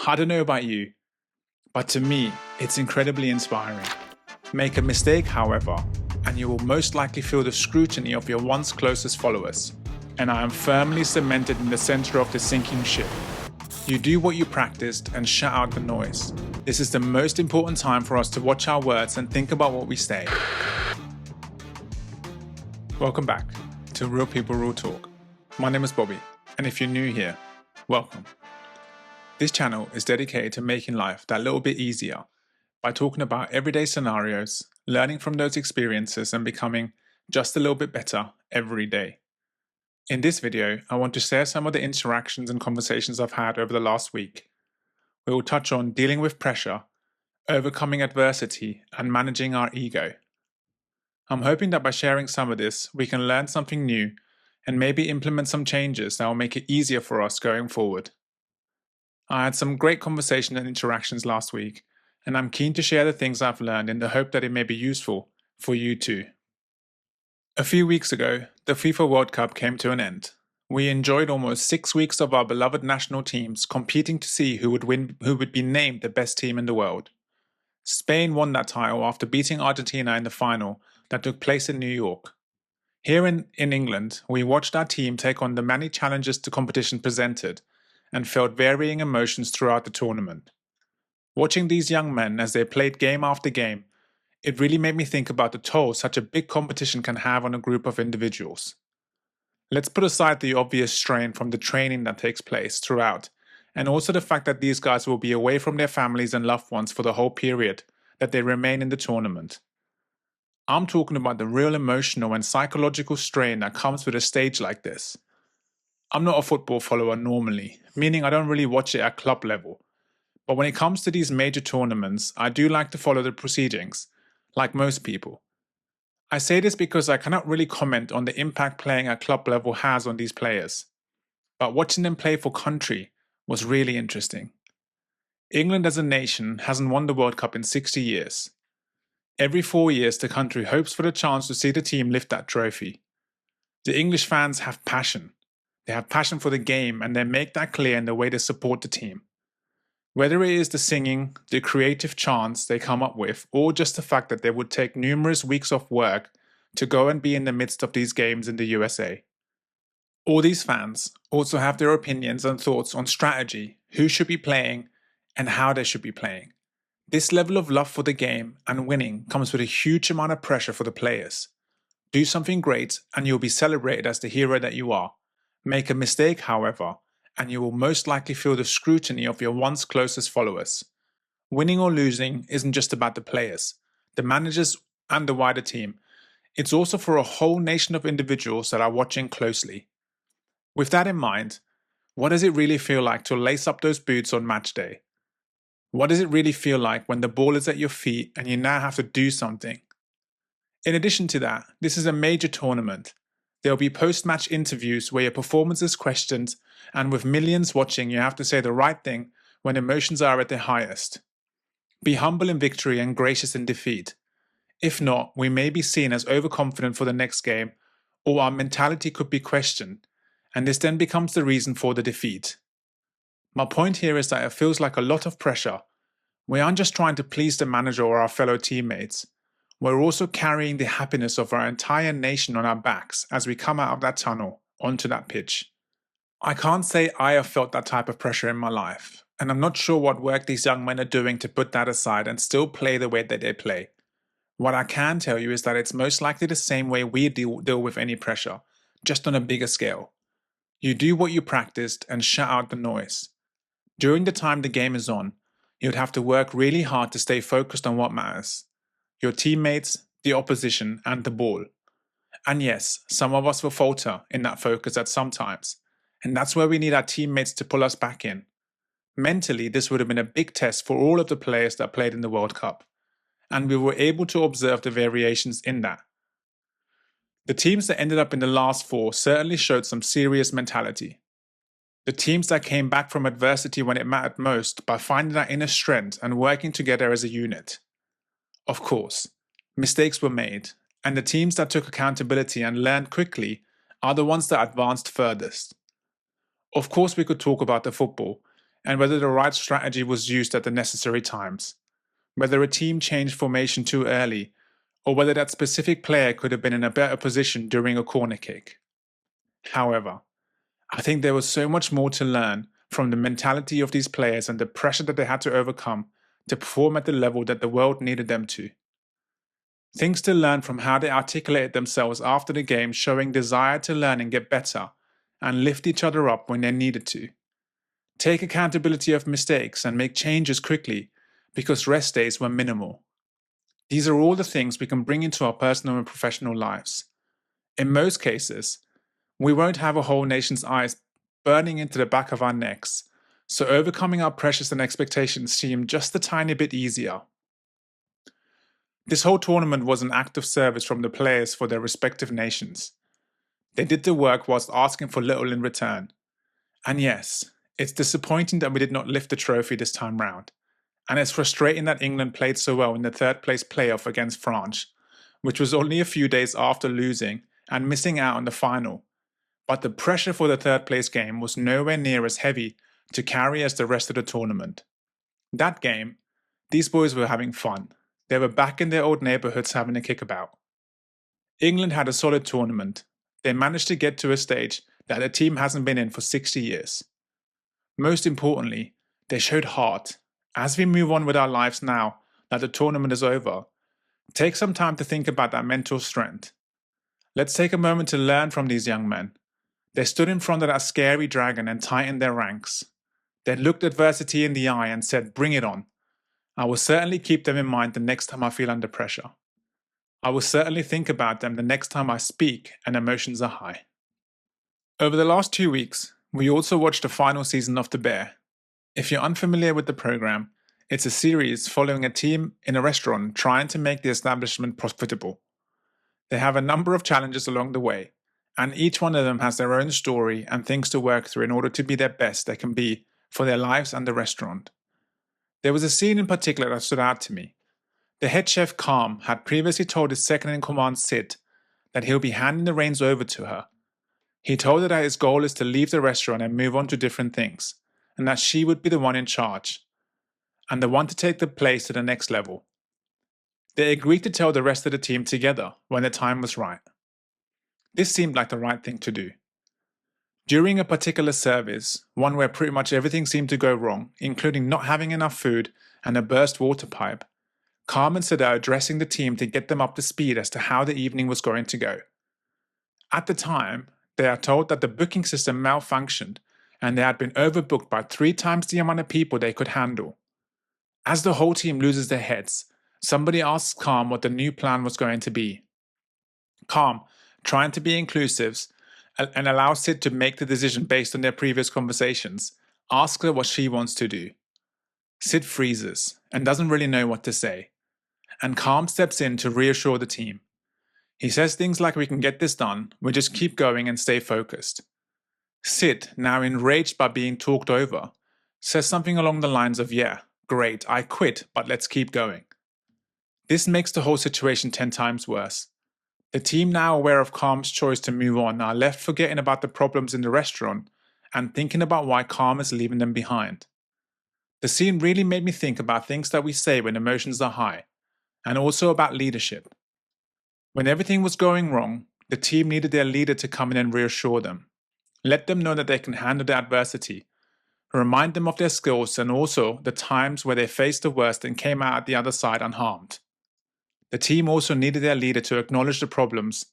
I don't know about you, but to me, it's incredibly inspiring. Make a mistake, however, and you will most likely feel the scrutiny of your once closest followers. And I am firmly cemented in the center of the sinking ship. You do what you practiced and shut out the noise. This is the most important time for us to watch our words and think about what we say. Welcome back to Real People, Real Talk. My name is Bobby, and if you're new here, welcome. This channel is dedicated to making life that little bit easier by talking about everyday scenarios, learning from those experiences, and becoming just a little bit better every day. In this video, I want to share some of the interactions and conversations I've had over the last week. We will touch on dealing with pressure, overcoming adversity, and managing our ego. I'm hoping that by sharing some of this, we can learn something new and maybe implement some changes that will make it easier for us going forward. I had some great conversations and interactions last week, and I'm keen to share the things I've learned in the hope that it may be useful for you too. A few weeks ago, the FIFA World Cup came to an end. We enjoyed almost 6 weeks of our beloved national teams competing to see who would be named the best team in the world. Spain won that title after beating Argentina in the final that took place in New York. Here in England, we watched our team take on the many challenges the competition presented and felt varying emotions throughout the tournament. Watching these young men as they played game after game, it really made me think about the toll such a big competition can have on a group of individuals. Let's put aside the obvious strain from the training that takes place throughout, and also the fact that these guys will be away from their families and loved ones for the whole period that they remain in the tournament. I'm talking about the real emotional and psychological strain that comes with a stage like this. I'm not a football follower normally, meaning I don't really watch it at club level. But when it comes to these major tournaments, I do like to follow the proceedings, like most people. I say this because I cannot really comment on the impact playing at club level has on these players. But watching them play for country was really interesting. England as a nation hasn't won the World Cup in 60 years. Every 4 years the country hopes for the chance to see the team lift that trophy. The English fans have passion. They have passion for the game, and they make that clear in the way they support the team. Whether it is the singing, the creative chants they come up with, or just the fact that they would take numerous weeks off work to go and be in the midst of these games in the USA. All these fans also have their opinions and thoughts on strategy, who should be playing, and how they should be playing. This level of love for the game and winning comes with a huge amount of pressure for the players. Do something great and you'll be celebrated as the hero that you are. Make a mistake, however, and you will most likely feel the scrutiny of your once closest followers. Winning or losing isn't just about the players, the managers, and the wider team. It's also for a whole nation of individuals that are watching closely. With that in mind, what does it really feel like to lace up those boots on match day? What does it really feel like when the ball is at your feet and you now have to do something? In addition to that, this is a major tournament. There will be post-match interviews where your performance is questioned, and with millions watching, you have to say the right thing when emotions are at their highest. Be humble in victory and gracious in defeat. If not, we may be seen as overconfident for the next game, or our mentality could be questioned, and this then becomes the reason for the defeat. My point here is that it feels like a lot of pressure. We aren't just trying to please the manager or our fellow teammates. We're also carrying the happiness of our entire nation on our backs as we come out of that tunnel onto that pitch. I can't say I have felt that type of pressure in my life, and I'm not sure what work these young men are doing to put that aside and still play the way that they play. What I can tell you is that it's most likely the same way we deal with any pressure, just on a bigger scale. You do what you practiced and shut out the noise. During the time the game is on, you'd have to work really hard to stay focused on what matters. Your teammates, the opposition, and the ball. And yes, some of us will falter in that focus at some times, and that's where we need our teammates to pull us back in. Mentally, this would have been a big test for all of the players that played in the World Cup, and we were able to observe the variations in that. The teams that ended up in the last four certainly showed some serious mentality. The teams that came back from adversity when it mattered most by finding that inner strength and working together as a unit. Of course, mistakes were made, and the teams that took accountability and learned quickly are the ones that advanced furthest. Of course, we could talk about the football, and whether the right strategy was used at the necessary times, whether a team changed formation too early, or whether that specific player could have been in a better position during a corner kick. However, I think there was so much more to learn from the mentality of these players and the pressure that they had to overcome to perform at the level that the world needed them to. Things to learn from how they articulated themselves after the game, showing desire to learn and get better, and lift each other up when they needed to. Take accountability of mistakes and make changes quickly, because rest days were minimal. These are all the things we can bring into our personal and professional lives. In most cases, we won't have a whole nation's eyes burning into the back of our necks, so overcoming our pressures and expectations seem just a tiny bit easier. This whole tournament was an act of service from the players for their respective nations. They did the work whilst asking for little in return. And yes, it's disappointing that we did not lift the trophy this time round. And it's frustrating that England played so well in the third place playoff against France, which was only a few days after losing and missing out on the final. But the pressure for the third place game was nowhere near as heavy to carry as the rest of the tournament. That game, these boys were having fun. They were back in their old neighbourhoods having a kickabout. England had a solid tournament. They managed to get to a stage that the team hasn't been in for 60 years. Most importantly, they showed heart. As we move on with our lives now that the tournament is over, take some time to think about that mental strength. Let's take a moment to learn from these young men. They stood in front of that scary dragon and tightened their ranks. They looked adversity in the eye and said, "Bring it on." I will certainly keep them in mind the next time I feel under pressure. I will certainly think about them the next time I speak and emotions are high. Over the last 2 weeks, we also watched the final season of The Bear. If you're unfamiliar with the program, it's a series following a team in a restaurant trying to make the establishment profitable. They have a number of challenges along the way, and each one of them has their own story and things to work through in order to be their best they can be for their lives and the restaurant. There was a scene in particular that stood out to me. The head chef Calm had previously told his second-in-command Sid that he'll be handing the reins over to her. He told her that his goal is to leave the restaurant and move on to different things, and that she would be the one in charge, and the one to take the place to the next level. They agreed to tell the rest of the team together when the time was right. This seemed like the right thing to do. During a particular service, one where pretty much everything seemed to go wrong, including not having enough food and a burst water pipe, Calm and Sid are addressing the team to get them up to speed as to how the evening was going to go. At the time, they are told that the booking system malfunctioned and they had been overbooked by 3 times the amount of people they could handle. As the whole team loses their heads, somebody asks Calm what the new plan was going to be. Calm, trying to be inclusive and allow Sid to make the decision based on their previous conversations, asks her what she wants to do. Sid freezes and doesn't really know what to say, and Calm steps in to reassure the team. He says things like, "We can get this done, we just keep going and stay focused." Sid, now enraged by being talked over, says something along the lines of, "Yeah, great, I quit, but let's keep going." This makes the whole situation 10 times worse. The team, now aware of Calm's choice to move on, are left forgetting about the problems in the restaurant and thinking about why Calm is leaving them behind. The scene really made me think about things that we say when emotions are high, and also about leadership. When everything was going wrong, the team needed their leader to come in and reassure them, let them know that they can handle the adversity, remind them of their skills and also the times where they faced the worst and came out at the other side unharmed. The team also needed their leader to acknowledge the problems,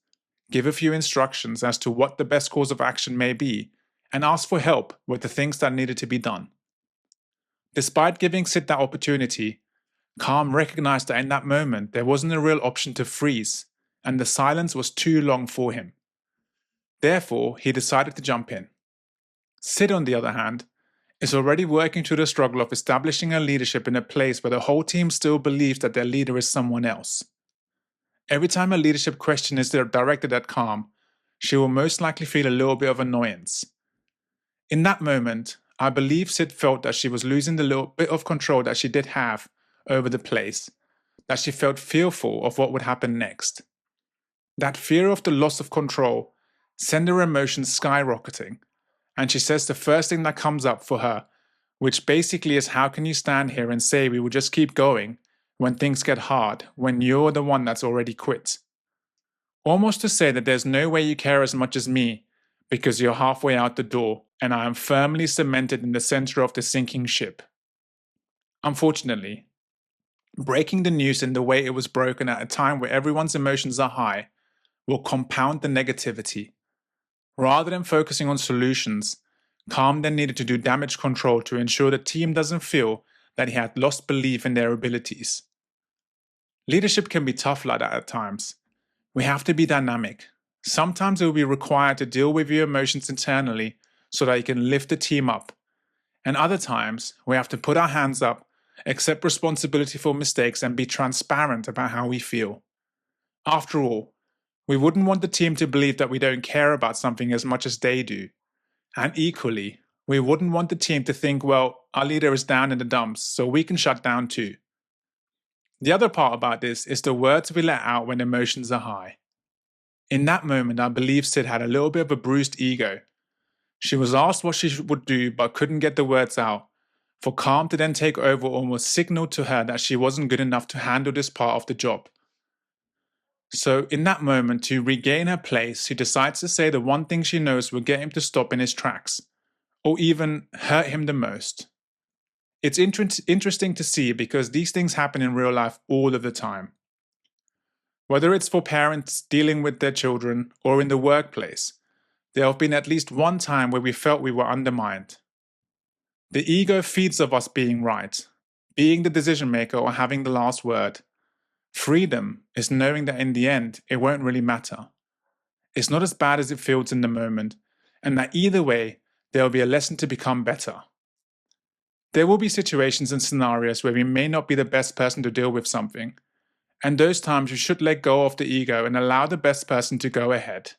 give a few instructions as to what the best course of action may be, and ask for help with the things that needed to be done. Despite giving Sid that opportunity, Calm recognized that in that moment there wasn't a real option to freeze, and the silence was too long for him. Therefore, he decided to jump in. Sid, on the other hand, is already working through the struggle of establishing a leadership in a place where the whole team still believes that their leader is someone else. Every time a leadership question is directed at Calm, she will most likely feel a little bit of annoyance. In that moment, I believe Sid felt that she was losing the little bit of control that she did have over the place, that she felt fearful of what would happen next. That fear of the loss of control sent her emotions skyrocketing, and she says the first thing that comes up for her which basically is, how can you stand here and say we will just keep going when things get hard, when you're the one that's already quit? Almost to say that there's no way you care as much as me because you're halfway out the door and I am firmly cemented in the center of the sinking ship. Unfortunately, breaking the news in the way it was broken at a time where everyone's emotions are high will compound the negativity. Rather than focusing on solutions, Calm then needed to do damage control to ensure the team doesn't feel that he had lost belief in their abilities. Leadership can be tough like that at times. We have to be dynamic. Sometimes it will be required to deal with your emotions internally so that you can lift the team up. And other times, we have to put our hands up, accept responsibility for mistakes, and be transparent about how we feel. After all, we wouldn't want the team to believe that we don't care about something as much as they do. And equally, we wouldn't want the team to think, well, our leader is down in the dumps, so we can shut down too. The other part about this is the words we let out when emotions are high. In that moment, I believe Sid had a little bit of a bruised ego. She was asked what she would do but couldn't get the words out. For Calm to then take over almost signaled to her that she wasn't good enough to handle this part of the job. So in that moment, to regain her place, she decides to say the one thing she knows will get him to stop in his tracks, or even hurt him the most. It's interesting to see because these things happen in real life all of the time. Whether it's for parents dealing with their children or in the workplace, there have been at least one time where we felt we were undermined. The ego feeds off us being right, being the decision maker or having the last word. Freedom is knowing that in the end, it won't really matter. It's not as bad as it feels in the moment, and that either way, there will be a lesson to become better. There will be situations and scenarios where we may not be the best person to deal with something, and those times you should let go of the ego and allow the best person to go ahead.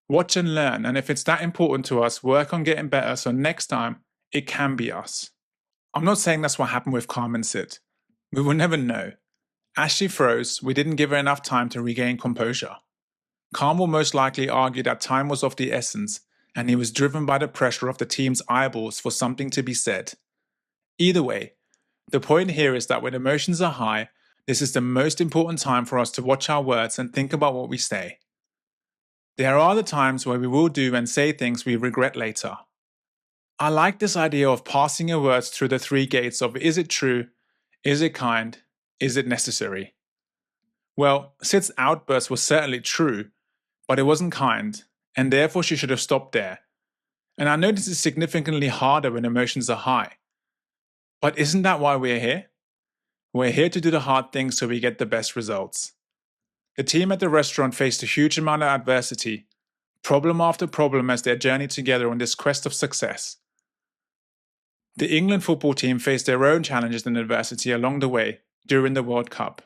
Watch and learn, and if it's that important to us, work on getting better so next time, it can be us. I'm not saying that's what happened with Calm and Sid. We will never know. As she froze, we didn't give her enough time to regain composure. Calm will most likely argue that time was of the essence, and he was driven by the pressure of the team's eyeballs for something to be said. Either way, the point here is that when emotions are high, this is the most important time for us to watch our words and think about what we say. There are the times where we will do and say things we regret later. I like this idea of passing your words through the three gates of is it true, is it kind, is it necessary? Well, Sid's outburst was certainly true, but it wasn't kind, and therefore she should have stopped there. And I know this is significantly harder when emotions are high. But isn't that why we're here? We're here to do the hard things so we get the best results. The team at the restaurant faced a huge amount of adversity, problem after problem as they journeyed together on this quest of success. The England football team faced their own challenges and adversity along the way during the World Cup,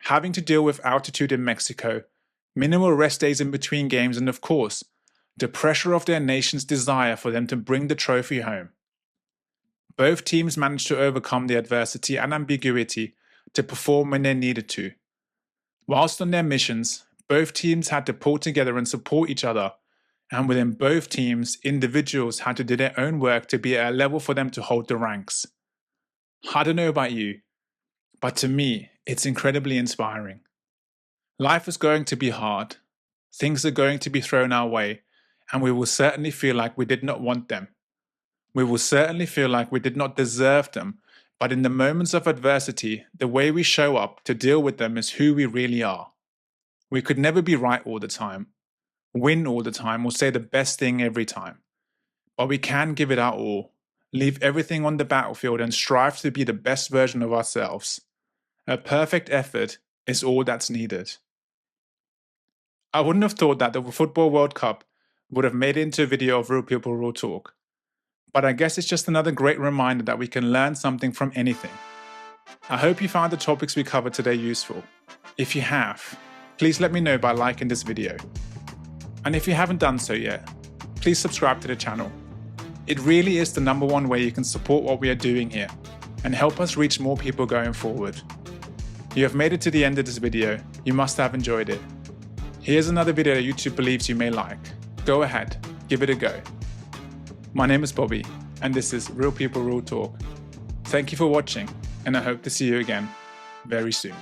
having to deal with altitude in Mexico, minimal rest days in between games, and of course, the pressure of their nation's desire for them to bring the trophy home. Both teams managed to overcome the adversity and ambiguity to perform when they needed to. Whilst on their missions, both teams had to pull together and support each other, and within both teams, individuals had to do their own work to be at a level for them to hold the ranks. I don't know about you, but to me, it's incredibly inspiring. Life is going to be hard. Things are going to be thrown our way, and we will certainly feel like we did not want them. We will certainly feel like we did not deserve them, but in the moments of adversity, the way we show up to deal with them is who we really are. We could never be right all the time, win all the time, or say the best thing every time. But we can give it our all, leave everything on the battlefield and strive to be the best version of ourselves. A perfect effort is all that's needed. I wouldn't have thought that the FIFA World Cup would have made it into a video of Real People Real Talk. But I guess it's just another great reminder that we can learn something from anything. I hope you found the topics we covered today useful. If you have, please let me know by liking this video. And if you haven't done so yet, please subscribe to the channel. It really is the #1 way you can support what we are doing here and help us reach more people going forward. You have made it to the end of this video, you must have enjoyed it. Here's another video that YouTube believes you may like. Go ahead, give it a go. My name is Bobby, and this is Real People Real Talk. Thank you for watching, and I hope to see you again very soon.